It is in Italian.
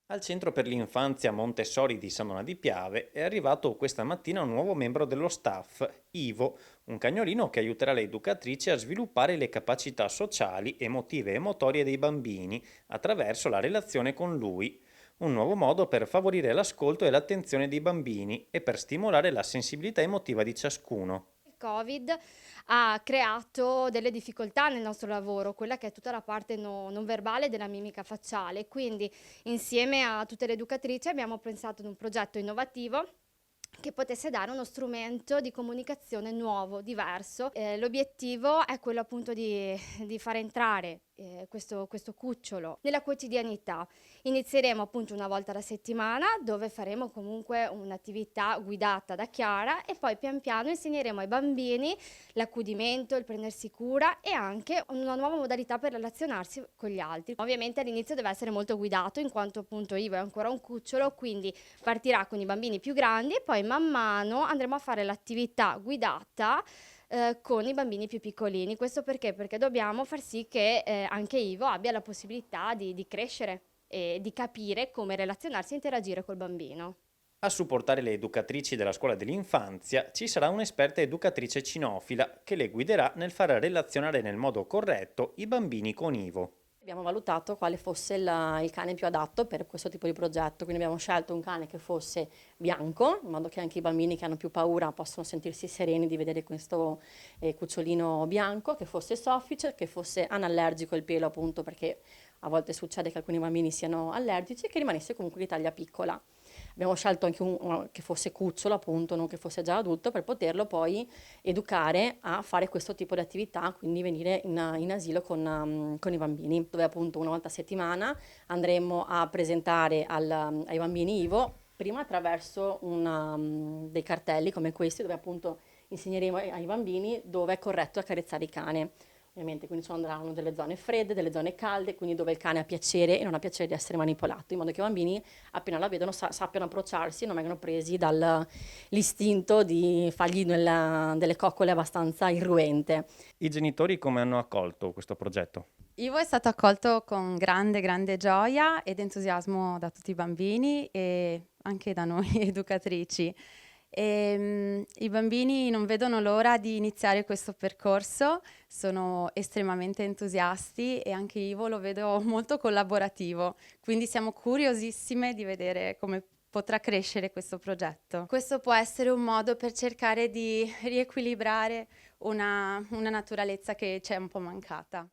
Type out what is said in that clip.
Al Centro per l'Infanzia Montessori di Samona di Piave è arrivato questa mattina un nuovo membro dello staff, Ivo, un cagnolino che aiuterà le educatrici a sviluppare le capacità sociali, emotive e motorie dei bambini attraverso la relazione con lui. Un nuovo modo per favorire l'ascolto e l'attenzione dei bambini e per stimolare la sensibilità emotiva di ciascuno. Il Covid ha creato delle difficoltà nel nostro lavoro, quella che è tutta la parte non verbale della mimica facciale. Quindi, insieme a tutte le educatrici, abbiamo pensato ad un progetto innovativo che potesse dare uno strumento di comunicazione nuovo, diverso. L'obiettivo è quello appunto di far entrare questo cucciolo nella quotidianità. Inizieremo appunto una volta alla settimana dove faremo comunque un'attività guidata da Chiara e poi pian piano insegneremo ai bambini l'accudimento, il prendersi cura e anche una nuova modalità per relazionarsi con gli altri. Ovviamente all'inizio deve essere molto guidato in quanto appunto Ivo è ancora un cucciolo, quindi partirà con i bambini più grandi e poi man mano andremo a fare l'attività guidata con i bambini più piccolini. Questo perché? Perché dobbiamo far sì che anche Ivo abbia la possibilità di crescere e di capire come relazionarsi e interagire col bambino. A supportare le educatrici della scuola dell'infanzia ci sarà un'esperta educatrice cinofila che le guiderà nel far relazionare nel modo corretto i bambini con Ivo. Abbiamo valutato quale fosse il cane più adatto per questo tipo di progetto, quindi abbiamo scelto un cane che fosse bianco, in modo che anche i bambini che hanno più paura possono sentirsi sereni di vedere questo cucciolino bianco, che fosse soffice, che fosse anallergico il pelo appunto perché a volte succede che alcuni bambini siano allergici e che rimanesse comunque di taglia piccola. Abbiamo scelto anche che fosse cucciolo appunto, non che fosse già adulto, per poterlo poi educare a fare questo tipo di attività, quindi venire in asilo con i bambini, dove appunto una volta a settimana andremo a presentare ai bambini Ivo, prima attraverso dei cartelli come questi, dove appunto insegneremo ai bambini dove è corretto accarezzare il cane. Ovviamente, quindi andranno delle zone fredde, delle zone calde, quindi dove il cane ha piacere e non ha piacere di essere manipolato, in modo che i bambini appena la vedono sappiano approcciarsi e non vengano presi dall'istinto di fargli delle coccole abbastanza irruente. I genitori come hanno accolto questo progetto? Ivo è stato accolto con grande, grande gioia ed entusiasmo da tutti i bambini e anche da noi educatrici. I bambini non vedono l'ora di iniziare questo percorso, sono estremamente entusiasti e anche Ivo lo vedo molto collaborativo, quindi siamo curiosissime di vedere come potrà crescere questo progetto. Questo può essere un modo per cercare di riequilibrare una naturalezza che ci è un po' mancata.